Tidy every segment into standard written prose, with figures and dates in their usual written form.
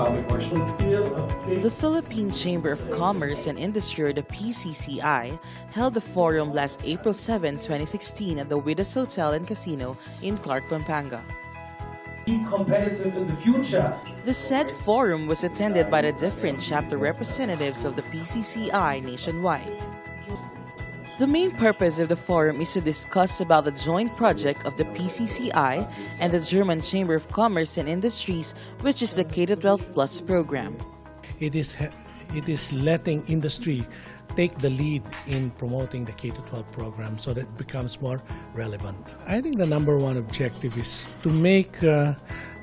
The Philippine Chamber of Commerce and Industry, or the PCCI, held the forum last April 7, 2016 at the Widas Hotel and Casino in Clark, Pampanga. Be competitive in the future. The said forum was attended by the different chapter representatives of the PCCI nationwide. The main purpose of the forum is to discuss about the joint project of the PCCI and the German Chamber of Commerce and Industries, which is the K-12 Plus program. It is letting industry take the lead in promoting the K-12 program so that it becomes more relevant. I think the number one objective is to make the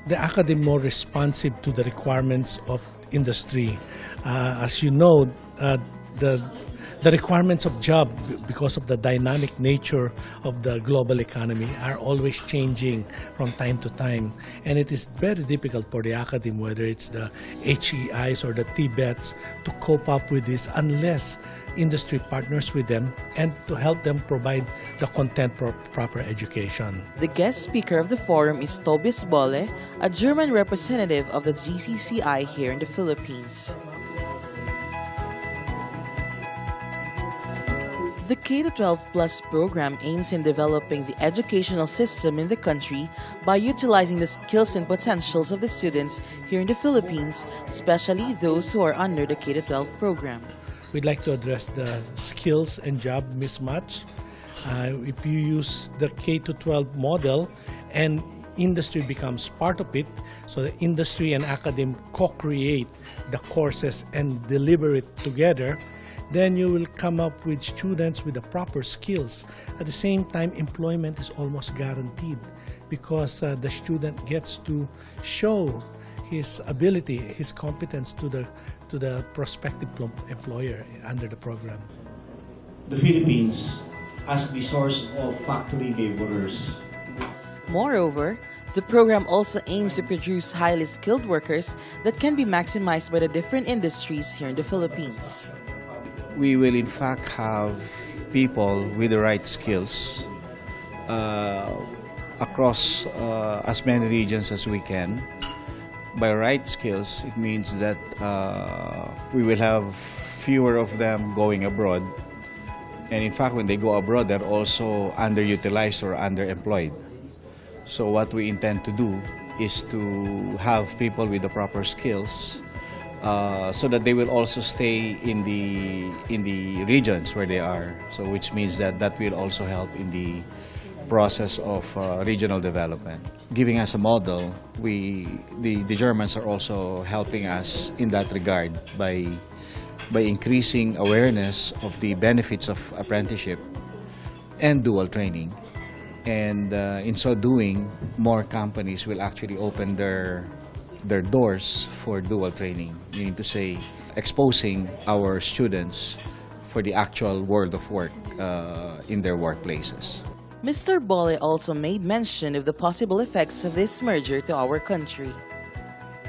academy more responsive to the requirements of industry. As you know, the requirements of job, because of the dynamic nature of the global economy, are always changing from time to time. And it is very difficult for the academy, whether it's the HEIs or the TBETs, to cope up with this unless industry partners with them and to help them provide the content for proper education. The guest speaker of the forum is Tobias Bolle, a German representative of the GCCI here in the Philippines. The K-12 Plus program aims in developing the educational system in the country by utilizing the skills and potentials of the students here in the Philippines, especially those who are under the K-12 program. We'd like to address the skills and job mismatch. If you use the K-12 model and industry becomes part of it, so the industry and academe co-create the courses and deliver it together, then you will come up with students with the proper skills. At the same time, employment is almost guaranteed because the student gets to show his ability, his competence to the prospective employer under the program. The Philippines as the source of factory laborers. Moreover, the program also aims to produce highly skilled workers that can be maximized by the different industries here in the Philippines. We will in fact have people with the right skills across as many regions as we can. By right skills, it means that we will have fewer of them going abroad. And in fact, when they go abroad, they're also underutilized or underemployed. So what we intend to do is to have people with the proper skills so that they will also stay in the regions where they are. So which means that will also help in the process of regional development. Giving us a model, the Germans are also helping us in that regard by increasing awareness of the benefits of apprenticeship and dual training. And in so doing, more companies will actually open their doors for dual training, meaning to say exposing our students for the actual world of work in their workplaces. Mr. Bolle also made mention of the possible effects of this merger to our country.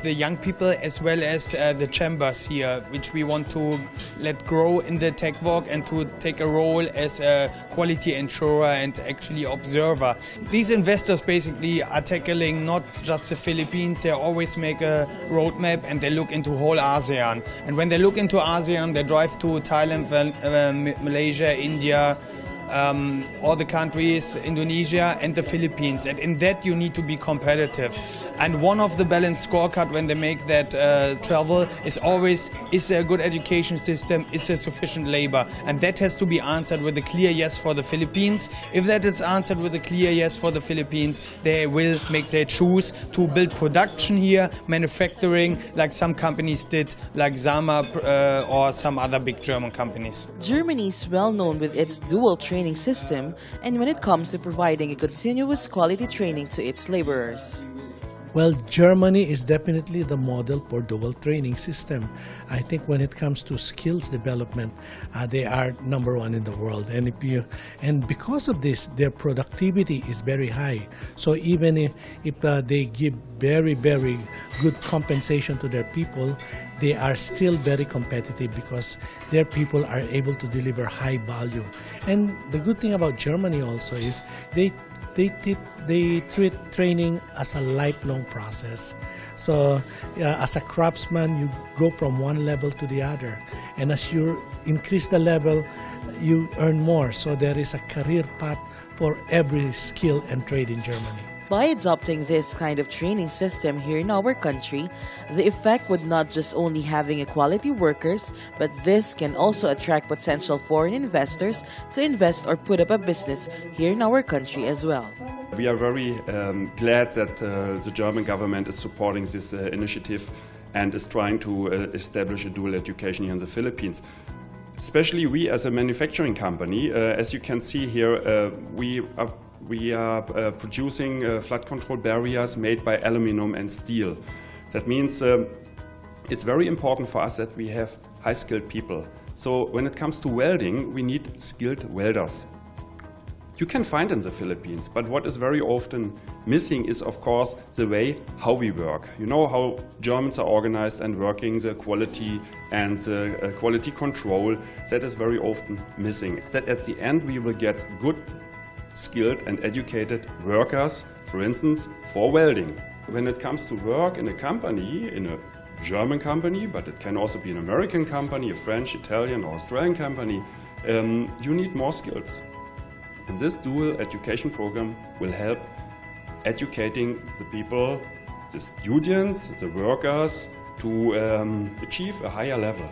The young people as well as the chambers here, which we want to let grow in the tech walk and to take a role as a quality ensurer and actually observer. These investors basically are tackling not just the Philippines, they always make a roadmap and they look into whole ASEAN. And when they look into ASEAN, they drive to Thailand, Malaysia, India, all the countries, Indonesia and the Philippines. And in that you need to be competitive. And one of the balanced scorecard when they make that travel is always, is there a good education system, is there sufficient labor? And that has to be answered with a clear yes for the Philippines. If that is answered with a clear yes for the Philippines, they will make their choose to build production here, manufacturing, like some companies did, like Zama or some other big German companies. Germany is well known with its dual training system and when it comes to providing a continuous quality training to its laborers. Well, Germany is definitely the model for dual training system. I think when it comes to skills development, they are #1 in the world. And because of this, their productivity is very high. So even if they give very, very good compensation to their people, they are still very competitive because their people are able to deliver high value. And the good thing about Germany also is they treat training as a lifelong process. So as a craftsman, you go from one level to the other. And as you increase the level, you earn more. So there is a career path for every skill and trade in Germany. By adopting this kind of training system here in our country, the effect would not just only having quality workers, but this can also attract potential foreign investors to invest or put up a business here in our country as well. We are very glad that the German government is supporting this initiative and is trying to establish a dual education here in the Philippines. Especially we as a manufacturing company, as you can see here, we are producing flood control barriers made by aluminum and steel. That means it's very important for us that we have high-skilled people. So when it comes to welding, we need skilled welders. You can find in the Philippines, but what is very often missing is, of course, the way how we work. You know how Germans are organized and working, the quality and the quality control, that is very often missing. That at the end we will get good, skilled and educated workers, for instance, for welding. When it comes to work in a company, in a German company, but it can also be an American company, a French, Italian or Australian company, you need more skills. And this dual education program will help educating the people, the students, the workers to achieve a higher level.